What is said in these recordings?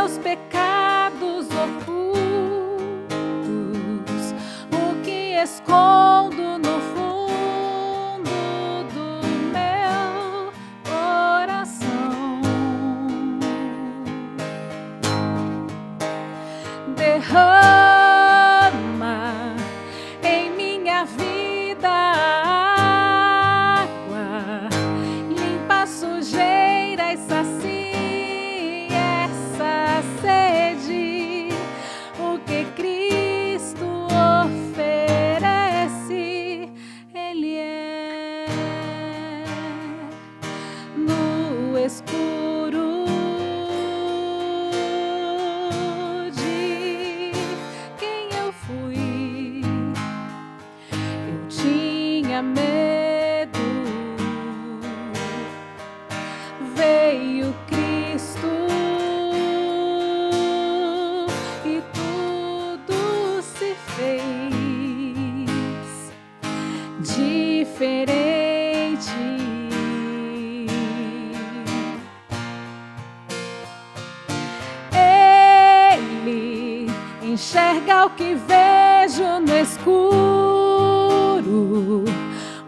meus pecados ocultos, o que escondo no fundo do meu coração. Derrama em minha vida água, limpa a sujeira e sacia essa sede. O que Cristo oferece, Ele é no escuro de quem eu fui. Eu tinha medo, veio Cristo e tudo se fez diferente. Ele enxerga o que vejo no escuro,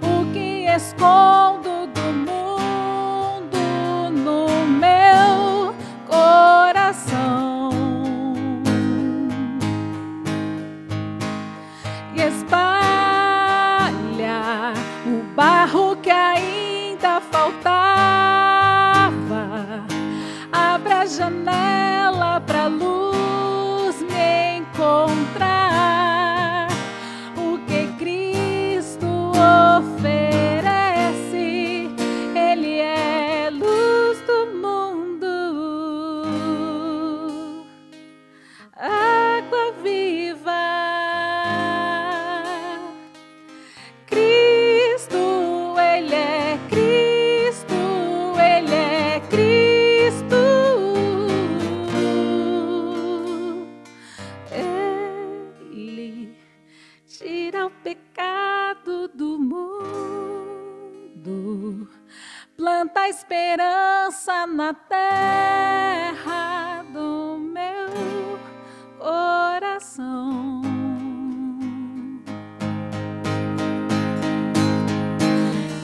o que escondo do mundo no meu coração, e espalha o barro que ainda faltava. Abre a janela pra luz me encontrar. O que Cristo oferece, Ele é luz do mundo, água viva. Cristo, Ele é Cristo, Ele é Cristo. Ele tira o pecado do mundo, planta a esperança na terra do meu coração.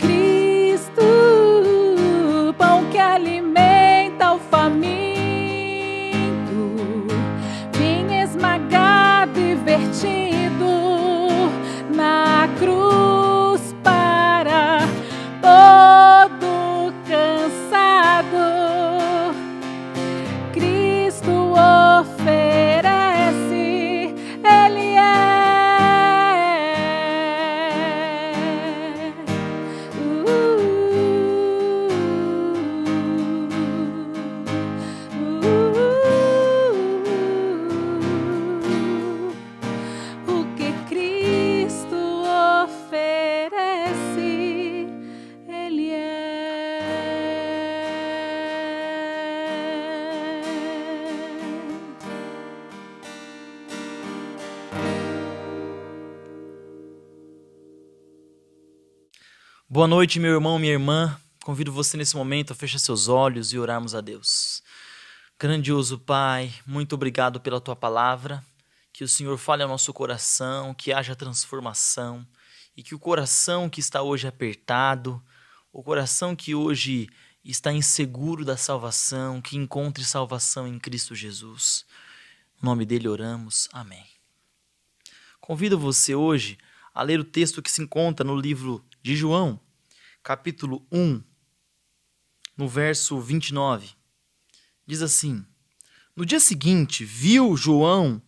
Cristo, pão que alimenta o faminto, vinho esmagado e vertido na cruz para todo cansado. Cristo oferece, Ele o que Cristo oferece, Ele Boa noite, meu irmão, minha irmã. Convido você nesse momento a fechar seus olhos e orarmos a Deus. Grandioso Pai, muito obrigado pela Tua palavra. Que o Senhor fale ao nosso coração, que haja transformação e que o coração que está hoje apertado, o coração que hoje está inseguro da salvação, que encontre salvação em Cristo Jesus. Em nome dele oramos. Amém. Convido você hoje a ler o texto que se encontra no livro de João, capítulo 1, no verso 29. Diz assim: No dia seguinte, viu João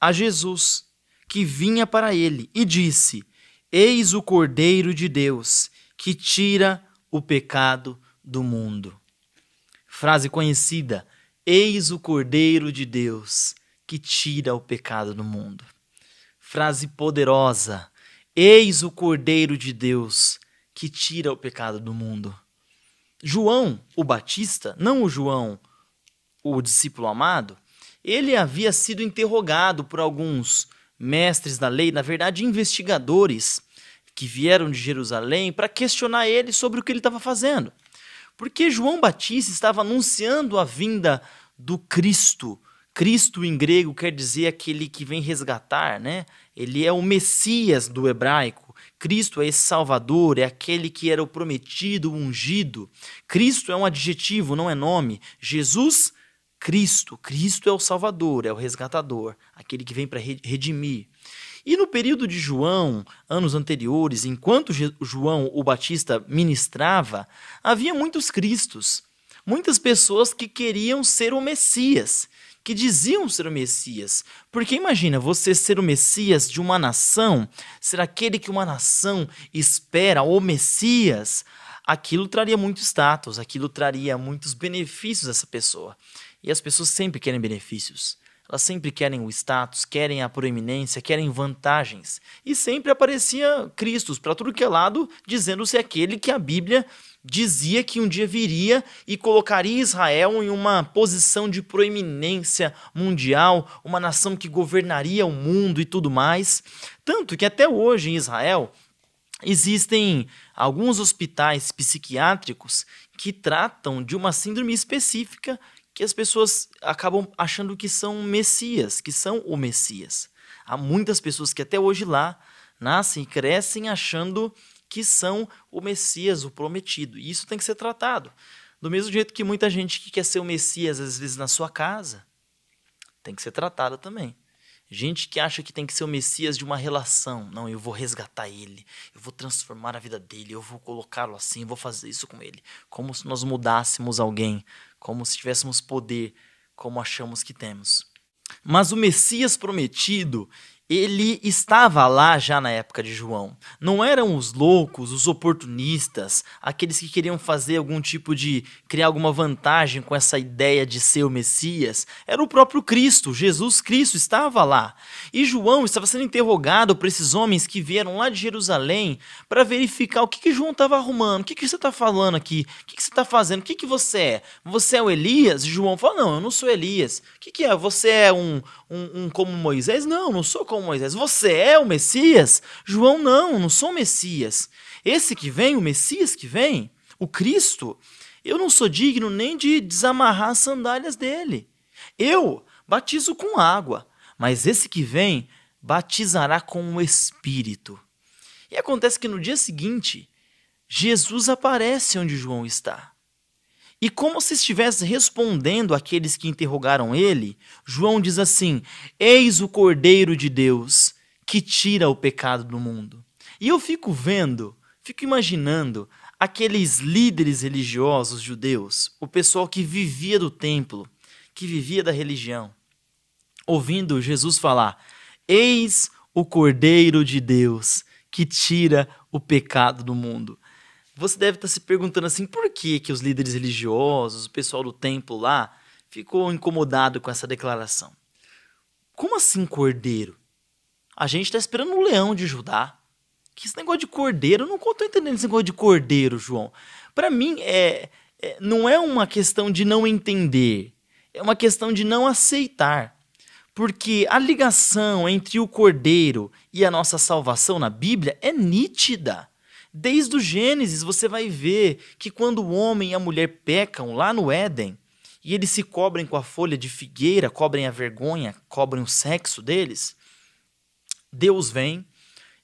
a Jesus, que vinha para ele, e disse: Eis o Cordeiro de Deus, que tira o pecado do mundo. Frase conhecida: Eis o Cordeiro de Deus, que tira o pecado do mundo. Frase poderosa: Eis o Cordeiro de Deus, que tira o pecado do mundo. João, o Batista, não o João, o discípulo amado, ele havia sido interrogado por alguns mestres da lei, na verdade investigadores, que vieram de Jerusalém para questionar ele sobre o que ele estava fazendo. Porque João Batista estava anunciando a vinda do Cristo, Cristo em grego quer dizer aquele que vem resgatar, né? Ele é o Messias do hebraico. Cristo é esse Salvador, é aquele que era o prometido, o ungido. Cristo é um adjetivo, não é nome. Jesus, Cristo. Cristo é o Salvador, é o resgatador, aquele que vem para redimir. E no período de João, anos anteriores, enquanto João o Batista ministrava, havia muitos cristos, muitas pessoas que queriam ser o Messias, que diziam ser o Messias. Porque imagina, você ser o Messias de uma nação, ser aquele que uma nação espera, o Messias, aquilo traria muito status, aquilo traria muitos benefícios a essa pessoa. E as pessoas sempre querem benefícios. Elas sempre querem o status, querem a proeminência, querem vantagens. E sempre aparecia Cristo para tudo que é lado, dizendo-se aquele que a Bíblia dizia que um dia viria e colocaria Israel em uma posição de proeminência mundial, uma nação que governaria o mundo e tudo mais. Tanto que até hoje em Israel existem alguns hospitais psiquiátricos que tratam de uma síndrome específica que as pessoas acabam achando que são Messias, que são o Messias. Há muitas pessoas que até hoje lá nascem e crescem achando que são o Messias, o prometido. E isso tem que ser tratado. Do mesmo jeito que muita gente que quer ser o Messias, às vezes na sua casa, tem que ser tratada também. Gente que acha que tem que ser o Messias de uma relação. Não, eu vou resgatar ele, eu vou transformar a vida dele, eu vou colocá-lo assim, eu vou fazer isso com ele. Como se nós mudássemos alguém, como se tivéssemos poder, como achamos que temos. Mas o Messias prometido, ele estava lá já na época de João. Não eram os loucos, os oportunistas, aqueles que queriam fazer algum tipo de criar alguma vantagem com essa ideia de ser o Messias. Era o próprio Cristo, Jesus Cristo estava lá. E João estava sendo interrogado por esses homens que vieram lá de Jerusalém para verificar o que João estava arrumando. O que você está falando aqui? O que você está fazendo? O que você é? Você é o Elias? E João fala, não, eu não sou Elias. O que é? Você é um como Moisés? Não, não sou como Moisés. Você é o Messias? João, não sou o Messias. Esse que vem, o Messias que vem, o Cristo, eu não sou digno nem de desamarrar as sandálias dele. Eu batizo com água, mas esse que vem batizará com o Espírito. E acontece que no dia seguinte, Jesus aparece onde João está. E como se estivesse respondendo àqueles que interrogaram ele, João diz assim, eis o Cordeiro de Deus que tira o pecado do mundo. E eu fico imaginando aqueles líderes religiosos judeus, o pessoal que vivia do templo, que vivia da religião, ouvindo Jesus falar, eis o Cordeiro de Deus que tira o pecado do mundo. Você deve estar se perguntando assim, por que os líderes religiosos, o pessoal do templo lá, ficou incomodado com essa declaração? Como assim cordeiro? A gente está esperando o leão de Judá. Que esse negócio de cordeiro, eu não estou entendendo esse negócio de cordeiro, João. Para mim, não é uma questão de não entender, é uma questão de não aceitar. Porque a ligação entre o cordeiro e a nossa salvação na Bíblia é nítida. Desde o Gênesis você vai ver que quando o homem e a mulher pecam lá no Éden, e eles se cobrem com a folha de figueira, cobrem a vergonha, cobrem o sexo deles, Deus vem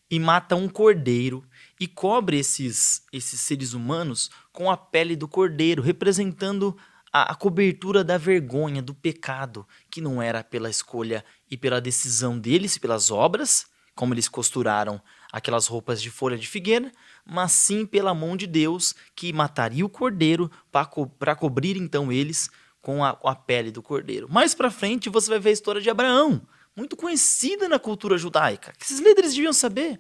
e mata um cordeiro e cobre esses seres humanos com a pele do cordeiro, representando a cobertura da vergonha, do pecado, que não era pela escolha e pela decisão deles, pelas obras, como eles costuraram aquelas roupas de folha de figueira, mas sim pela mão de Deus, que mataria o cordeiro para cobrir então eles com a pele do cordeiro. Mais para frente você vai ver a história de Abraão, muito conhecida na cultura judaica, que esses líderes deviam saber.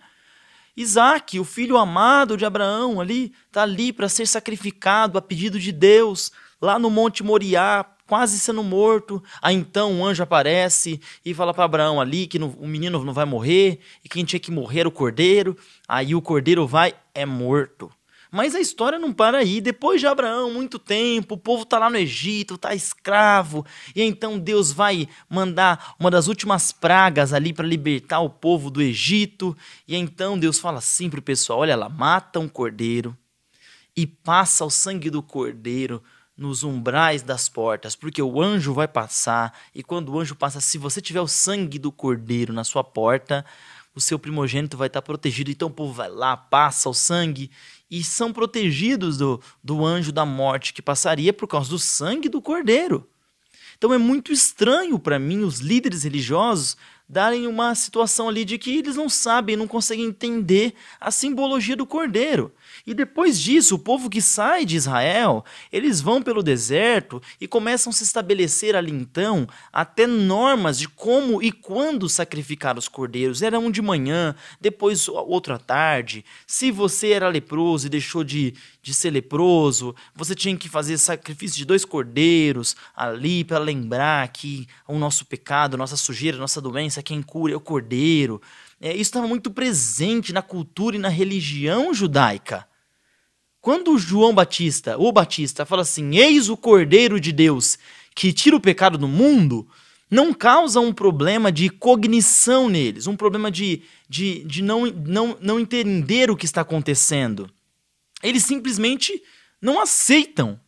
Isaac, o filho amado de Abraão, está ali para ser sacrificado a pedido de Deus, lá no Monte Moriá, quase sendo morto. Aí então um anjo aparece e fala para Abraão ali que o menino não vai morrer e quem tinha que morrer era o cordeiro. Aí o cordeiro é morto. Mas a história não para aí. Depois de Abraão, muito tempo, o povo está lá no Egito, está escravo. E então Deus vai mandar uma das últimas pragas ali para libertar o povo do Egito. E então Deus fala assim para o pessoal, olha lá, mata um cordeiro e passa o sangue do cordeiro nos umbrais das portas, porque o anjo vai passar, e quando o anjo passa, se você tiver o sangue do cordeiro na sua porta, o seu primogênito vai estar protegido. Então o povo vai lá, passa o sangue, e são protegidos do anjo da morte que passaria por causa do sangue do cordeiro. Então é muito estranho para mim os líderes religiosos darem uma situação ali de que eles não sabem, não conseguem entender a simbologia do cordeiro. E depois disso, o povo que sai de Israel, eles vão pelo deserto e começam a se estabelecer ali então até normas de como e quando sacrificar os cordeiros. Era um de manhã, depois outro à tarde. Se você era leproso e deixou de ser leproso, você tinha que fazer sacrifício de 2 cordeiros ali para lembrar que o nosso pecado, nossa sujeira, nossa doença, quem cura é o cordeiro. Isso estava muito presente na cultura e na religião judaica. Quando o Batista, fala assim, eis o Cordeiro de Deus que tira o pecado do mundo, não causa um problema de cognição neles, um problema de não entender o que está acontecendo. Eles simplesmente não aceitam.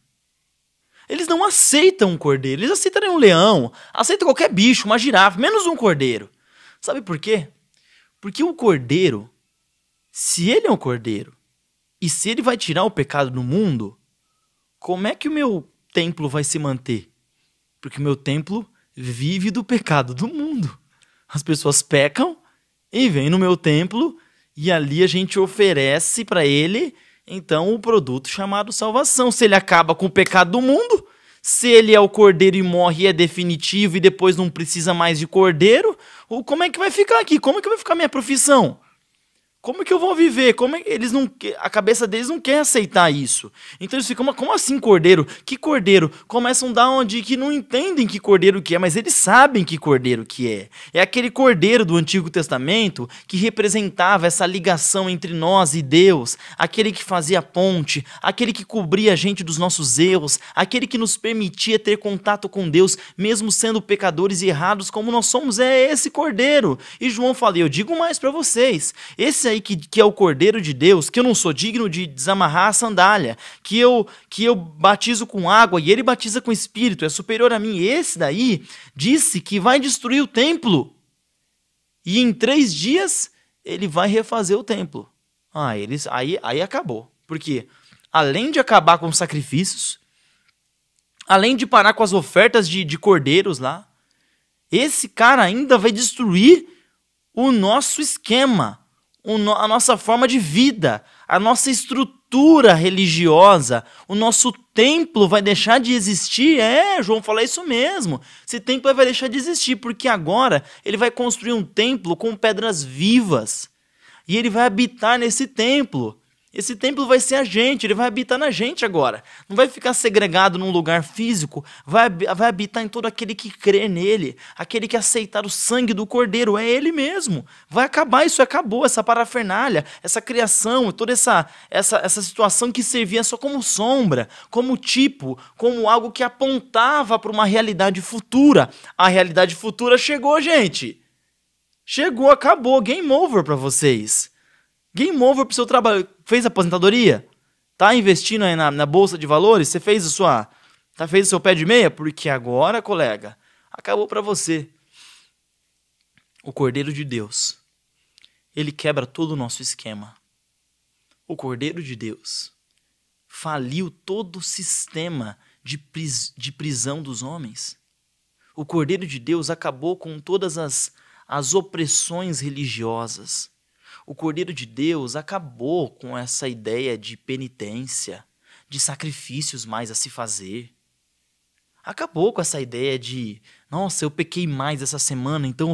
Eles não aceitam um cordeiro, eles aceitam um leão, aceitam qualquer bicho, uma girafa, menos um cordeiro. Sabe por quê? Porque o cordeiro, se ele é um cordeiro, e se ele vai tirar o pecado do mundo, como é que o meu templo vai se manter? Porque o meu templo vive do pecado do mundo. As pessoas pecam e vêm no meu templo e ali a gente oferece para ele, então, o produto chamado salvação. Se ele acaba com o pecado do mundo, se ele é o cordeiro e morre e é definitivo e depois não precisa mais de cordeiro, como é que vai ficar aqui? Como é que vai ficar a minha profissão? Como é que eu vou viver? A cabeça deles não quer aceitar isso. Então eles ficam, como assim cordeiro? Que cordeiro? Começam da onde que não entendem que cordeiro que é, mas eles sabem que cordeiro que é. É aquele cordeiro do Antigo Testamento que representava essa ligação entre nós e Deus, aquele que fazia ponte, aquele que cobria a gente dos nossos erros, aquele que nos permitia ter contato com Deus, mesmo sendo pecadores e errados como nós somos, é esse cordeiro. E João fala, eu digo mais para vocês, esse aí que é o Cordeiro de Deus, que eu não sou digno de desamarrar a sandália, que eu batizo com água e ele batiza com Espírito, é superior a mim. Esse daí disse que vai destruir o templo e em 3 dias ele vai refazer o templo. Aí acabou. Porque além de acabar com os sacrifícios, além de parar com as ofertas de cordeiros lá, esse cara ainda vai destruir o nosso esquema, a nossa forma de vida, a nossa estrutura religiosa, o nosso templo vai deixar de existir. João fala isso mesmo. Esse templo vai deixar de existir, porque agora ele vai construir um templo com pedras vivas. E ele vai habitar nesse templo. Esse templo vai ser a gente, ele vai habitar na gente agora. Não vai ficar segregado num lugar físico, vai habitar em todo aquele que crê nele, aquele que aceitar o sangue do Cordeiro, é ele mesmo. Vai acabar, isso acabou, essa parafernália, essa criação, toda essa situação que servia só como sombra, como tipo, como algo que apontava para uma realidade futura. A realidade futura chegou, gente. Chegou, acabou, game over para vocês. Game over pro seu trabalho. Fez aposentadoria? Tá investindo aí na bolsa de valores? Você fez fez o seu pé de meia? Porque agora, colega, acabou para você. O Cordeiro de Deus, ele quebra todo o nosso esquema. O Cordeiro de Deus faliu todo o sistema de prisão dos homens. O Cordeiro de Deus acabou com todas as opressões religiosas. O Cordeiro de Deus acabou com essa ideia de penitência, de sacrifícios mais a se fazer. Acabou com essa ideia de, nossa, eu pequei mais essa semana, então eu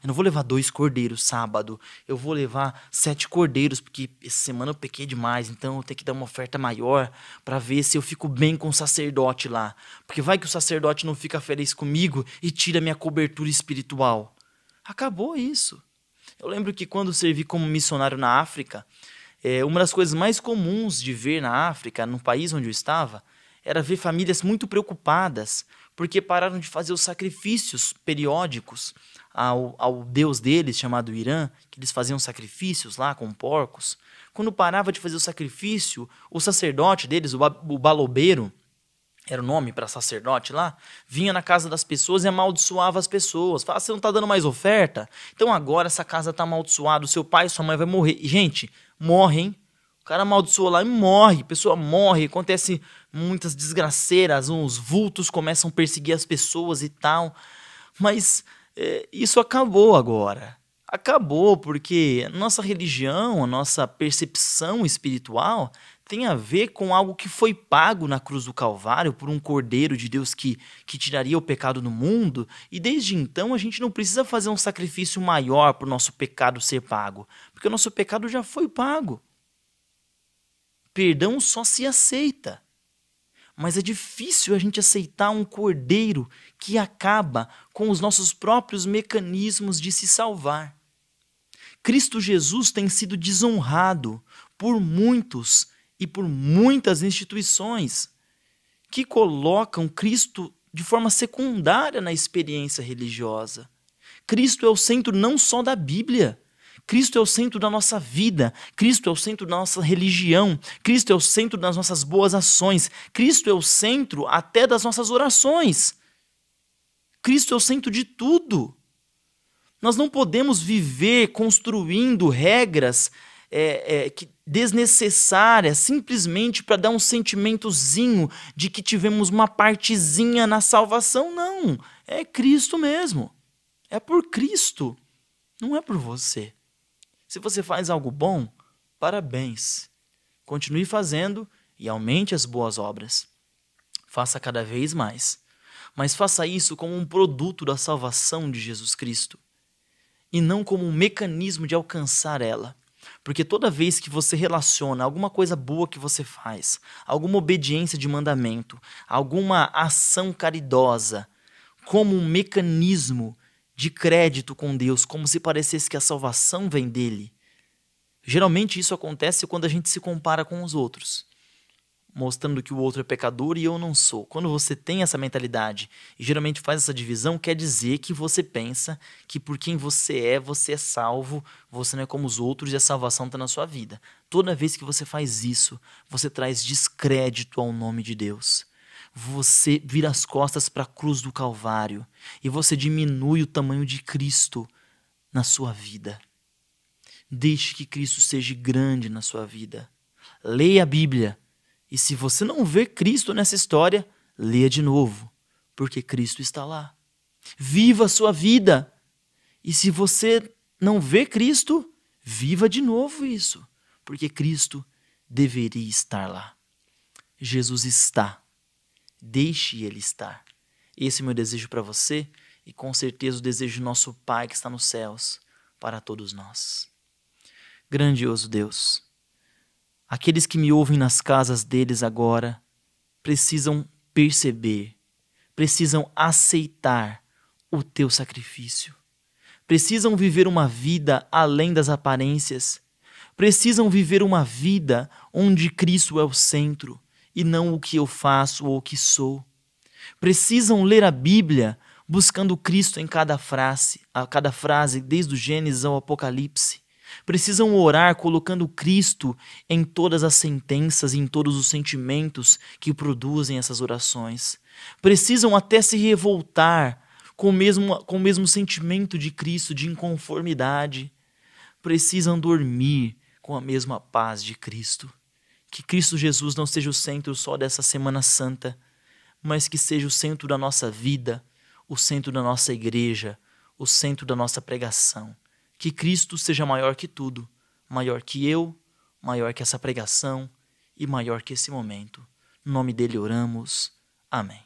não vou levar 2 cordeiros sábado, eu vou levar 7 cordeiros, porque essa semana eu pequei demais, então eu tenho que dar uma oferta maior para ver se eu fico bem com o sacerdote lá. Porque vai que o sacerdote não fica feliz comigo e tira minha cobertura espiritual. Acabou isso. Eu lembro que quando servi como missionário na África, uma das coisas mais comuns de ver na África, no país onde eu estava, era ver famílias muito preocupadas, porque pararam de fazer os sacrifícios periódicos ao deus deles, chamado Irã, que eles faziam sacrifícios lá com porcos. Quando parava de fazer o sacrifício, o sacerdote deles, o balobeiro, era o nome para sacerdote lá, vinha na casa das pessoas e amaldiçoava as pessoas. Fala, você não está dando mais oferta? Então agora essa casa está amaldiçoada, o seu pai e sua mãe vai morrer. E, gente, morrem. O cara amaldiçoa lá e morre, a pessoa morre, acontece muitas desgraceiras, uns vultos começam a perseguir as pessoas e tal. Mas isso acabou agora. Acabou porque a nossa religião, a nossa percepção espiritual tem a ver com algo que foi pago na cruz do Calvário por um Cordeiro de Deus que tiraria o pecado do mundo. E desde então a gente não precisa fazer um sacrifício maior para o nosso pecado ser pago, porque o nosso pecado já foi pago. Perdão só se aceita. Mas é difícil a gente aceitar um cordeiro que acaba com os nossos próprios mecanismos de se salvar. Cristo Jesus tem sido desonrado por muitos e por muitas instituições que colocam Cristo de forma secundária na experiência religiosa. Cristo é o centro não só da Bíblia, Cristo é o centro da nossa vida, Cristo é o centro da nossa religião, Cristo é o centro das nossas boas ações, Cristo é o centro até das nossas orações. Cristo é o centro de tudo. Nós não podemos viver construindo regras desnecessárias simplesmente para dar um sentimentozinho de que tivemos uma partezinha na salvação. Não, é Cristo mesmo. É por Cristo, não é por você. Se você faz algo bom, parabéns. Continue fazendo e aumente as boas obras. Faça cada vez mais. Mas faça isso como um produto da salvação de Jesus Cristo e não como um mecanismo de alcançar ela. Porque toda vez que você relaciona alguma coisa boa que você faz, alguma obediência de mandamento, alguma ação caridosa, como um mecanismo de crédito com Deus, como se parecesse que a salvação vem dele. Geralmente isso acontece quando a gente se compara com os outros, mostrando que o outro é pecador e eu não sou. Quando você tem essa mentalidade e geralmente faz essa divisão, quer dizer que você pensa que por quem você é salvo, você não é como os outros e a salvação está na sua vida. Toda vez que você faz isso, você traz descrédito ao nome de Deus. Você vira as costas para a cruz do Calvário e você diminui o tamanho de Cristo na sua vida. Deixe que Cristo seja grande na sua vida. Leia a Bíblia. E se você não vê Cristo nessa história, leia de novo, porque Cristo está lá. Viva a sua vida. E se você não vê Cristo, viva de novo isso, porque Cristo deveria estar lá. Jesus está. Deixe Ele estar. Esse é o meu desejo para você e com certeza o desejo do nosso Pai que está nos céus para todos nós. Grandioso Deus, aqueles que me ouvem nas casas deles agora precisam perceber, precisam aceitar o teu sacrifício, precisam viver uma vida além das aparências, precisam viver uma vida onde Cristo é o centro e não o que eu faço ou o que sou. Precisam ler a Bíblia buscando Cristo em cada frase, desde o Gênesis ao Apocalipse. Precisam orar colocando Cristo em todas as sentenças e em todos os sentimentos que produzem essas orações. Precisam até se revoltar com o mesmo sentimento de Cristo, de inconformidade. Precisam dormir com a mesma paz de Cristo. Que Cristo Jesus não seja o centro só dessa Semana Santa, mas que seja o centro da nossa vida, o centro da nossa igreja, o centro da nossa pregação. Que Cristo seja maior que tudo, maior que eu, maior que essa pregação e maior que esse momento. No nome dele oramos. Amém.